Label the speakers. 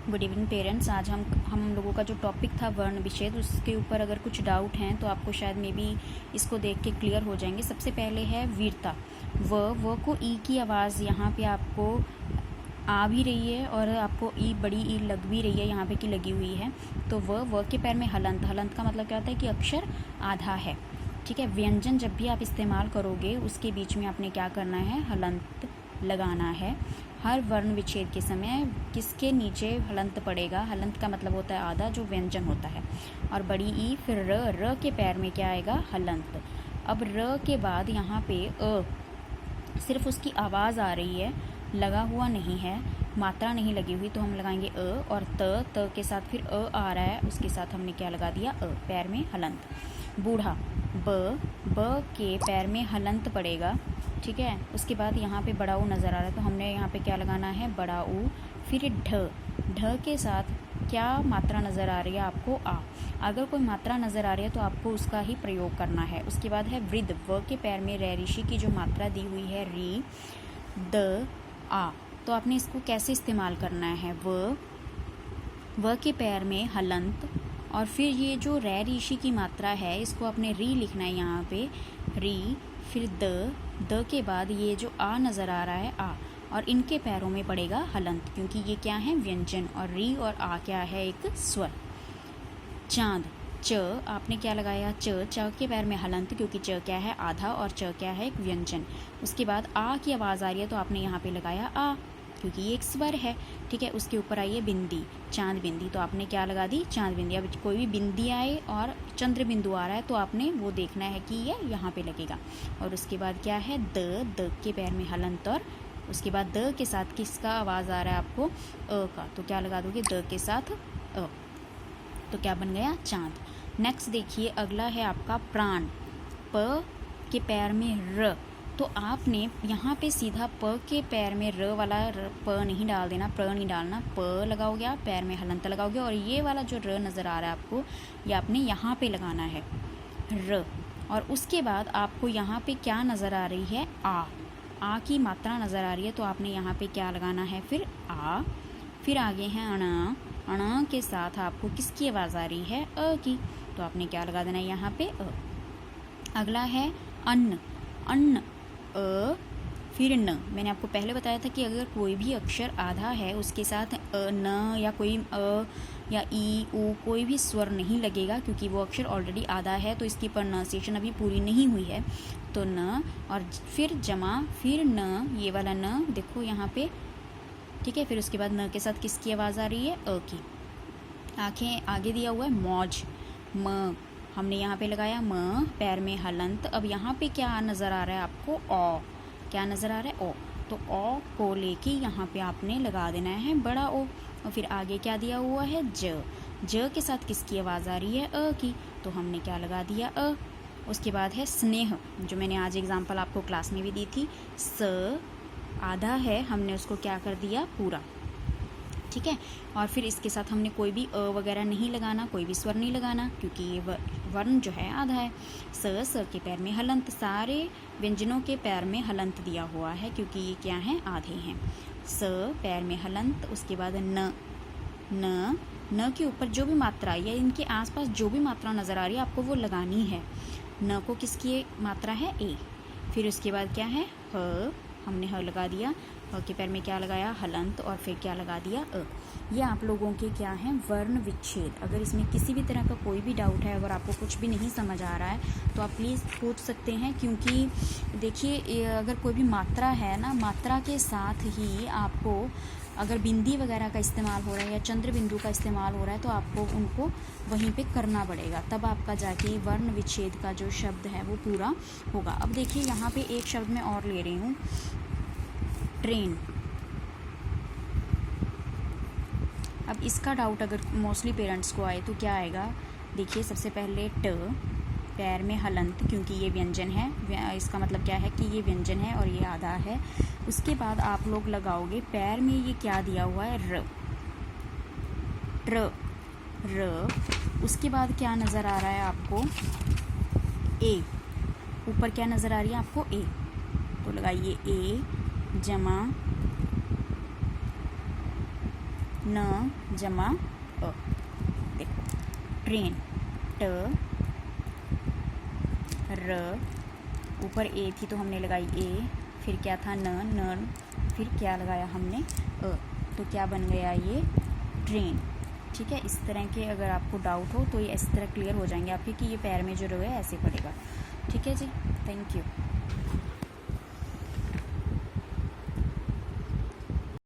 Speaker 1: Good evening parents. आज हम लोगों का जो टॉपिक था वर्ण विच्छेद, उसके ऊपर अगर कुछ डाउट हैं तो आपको शायद मे बी इसको देख के क्लियर हो जाएंगे। सबसे पहले है वीरता। व को ई की आवाज़ यहाँ पे आपको आ भी रही है और आपको ई बड़ी ई लग भी रही है, यहाँ पे की लगी हुई है। तो व के पैर में हलंत। हलंत का मतलब क्या होता है कि अक्षर आधा है। ठीक है, व्यंजन जब भी आप इस्तेमाल करोगे उसके बीच में आपने क्या करना है, हलंत लगाना है। हर वर्ण विच्छेद के समय किसके नीचे हलंत पड़ेगा? हलंत का मतलब होता है आधा, जो व्यंजन होता है। और बड़ी ई, फिर र के पैर में क्या आएगा? हलंत। अब र के बाद यहाँ पे सिर्फ उसकी आवाज़ आ रही है, लगा हुआ नहीं है, मात्रा नहीं लगी हुई, तो हम लगाएंगे और त के साथ फिर आ रहा है, उसके साथ हमने क्या लगा दिया? पैर में हलंत। बूढ़ा, ब के पैर में हलंत पड़ेगा। ठीक है, उसके बाद यहाँ पे बड़ा ऊ नज़र आ रहा है, तो हमने यहाँ पे क्या लगाना है? बड़ा ऊ। फिर ढ के साथ क्या मात्रा नज़र आ रही है आपको? आ। अगर कोई मात्रा नज़र आ रही है तो आपको उसका ही प्रयोग करना है। उसके बाद है वृद्ध। व के पैर में रै ऋषि की जो मात्रा दी हुई है री द आ, तो आपने इसको कैसे इस्तेमाल करना है? व के पैर में हलंत, और फिर ये जो रै ऋषि की मात्रा है इसको आपने री लिखना है यहाँ पे, री। फिर द के बाद ये जो आ नज़र आ रहा है आ, और इनके पैरों में पड़ेगा हलंत, क्योंकि ये क्या है? व्यंजन। और री और आ क्या है? एक स्वर। चांद। च आपने क्या लगाया? च के पैर में हलंत, क्योंकि च क्या है? आधा, और च क्या है? एक व्यंजन। उसके बाद आ की आवाज़ आ रही है तो आपने यहाँ पे लगाया आ, क्योंकि ये एक स्वर है। ठीक है, उसके ऊपर आई है बिंदी, चांद बिंदी, तो आपने क्या लगा दी? चांद बिंदी। अब कोई भी बिंदी आए और चंद्र बिंदु आ रहा है तो आपने वो देखना है कि ये यहाँ पे लगेगा। और उसके बाद क्या है? द के पैर में हलंत, और उसके बाद द के साथ किसका आवाज़ आ रहा है आपको? का, तो क्या लगा दोगे? द के साथ अ, तो क्या बन गया? चांद। नेक्स्ट देखिए, अगला है आपका प्राण। प के पैर में र, तो आपने यहाँ पे सीधा प के पैर में र वाला प नहीं डाल देना, प्र नहीं डालना, प लगाओगे आप, पैर में हलंत लगाओगे, और ये वाला जो र नज़र आ रहा है आपको, ये आपने यहाँ पे लगाना है, र। और उसके बाद आपको यहाँ पे क्या नज़र आ रही है? आ की मात्रा नज़र आ रही है, तो आपने यहाँ पे क्या लगाना है? फिर आ। फिर आगे हैं अण। अण के साथ आपको किसकी आवाज़ आ रही है? अ की, तो आपने क्या लगा देना है यहाँ पे? अ। अगला है अन्न। अन्न, अ फिर न। मैंने आपको पहले बताया था कि अगर कोई भी अक्षर आधा है उसके साथ न या कोई अ या ई ऊ कोई भी स्वर नहीं लगेगा, क्योंकि वो अक्षर ऑलरेडी आधा है, तो इसकी प्रोनाउंसिएशन अभी पूरी नहीं हुई है। तो न, और फिर जमा, फिर न, ये वाला न देखो यहाँ पे। ठीक है, फिर उसके बाद न के साथ किसकी आवाज़ आ रही है? अ की। आंखें आगे दिया हुआ है मौज। म हमने यहाँ पे लगाया म, पैर में हलंत। अब यहाँ पे क्या नज़र आ रहा है आपको? ओ। क्या नज़र आ रहा है? ओ। तो ओ को लेके यहाँ पे आपने लगा देना है बड़ा ओ। और फिर आगे क्या दिया हुआ है? ज के साथ किसकी आवाज़ आ रही है? अ की, तो हमने क्या लगा दिया? अ। उसके बाद है स्नेह, जो मैंने आज एग्जाम्पल आपको क्लास में भी दी थी। स आधा है, हमने उसको क्या कर दिया? पूरा। ठीक है, और फिर इसके साथ हमने कोई भी अ वगैरह नहीं लगाना, कोई भी स्वर नहीं लगाना, क्योंकि ये वर्ण जो है आधा है। स के पैर में हलंत, सारे व्यंजनों के पैर में हलंत दिया हुआ है, क्योंकि ये क्या है? आधे हैं। स पैर में हलंत। उसके बाद न के ऊपर जो भी मात्रा या इनके आसपास जो भी मात्रा नज़र आ रही है आपको वो लगानी है। न को किसकी मात्रा है? ए। फिर उसके बाद क्या है? ह, हमने ह लगा दिया। ह के पैर में क्या लगाया? हलंत, और फिर क्या लगा दिया? अ। ये आप लोगों के क्या है? वर्ण विच्छेद। अगर इसमें किसी भी तरह का कोई भी डाउट है, अगर आपको कुछ भी नहीं समझ आ रहा है तो आप प्लीज़ पूछ सकते हैं, क्योंकि देखिए अगर कोई भी मात्रा है ना, मात्रा के साथ ही आपको अगर बिंदी वगैरह का इस्तेमाल हो रहा है या चंद्र बिंदु का इस्तेमाल हो रहा है तो आपको उनको वहीं पे करना पड़ेगा, तब आपका जाके वर्ण विच्छेद का जो शब्द है वो पूरा होगा। अब देखिए यहाँ पे एक शब्द मैं और ले रही हूँ, ट्रेन। अब इसका डाउट अगर मोस्टली पेरेंट्स को आए तो क्या आएगा? देखिए सबसे पहले ट, पैर में हलंत, क्योंकि ये व्यंजन है, इसका मतलब क्या है कि ये व्यंजन है और ये आधा है। उसके बाद आप लोग लगाओगे पैर में ये क्या दिया हुआ है? र, ट्र, र। उसके बाद क्या नज़र आ रहा है आपको? ए। ऊपर क्या नज़र आ रही है आपको? ए, तो लगाइए ए जमा न जमा अ, देखो ट्रेन, ट र, ऊपर ए थी तो हमने लगाई ए, फिर क्या था न, फिर क्या लगाया हमने अ, तो क्या बन गया ये ट्रेन। ठीक है, इस तरह के अगर आपको डाउट हो तो ये इस तरह क्लियर हो जाएंगे आपके कि ये पैर में जो रो है ऐसे पड़ेगा। ठीक है जी, थैंक यू।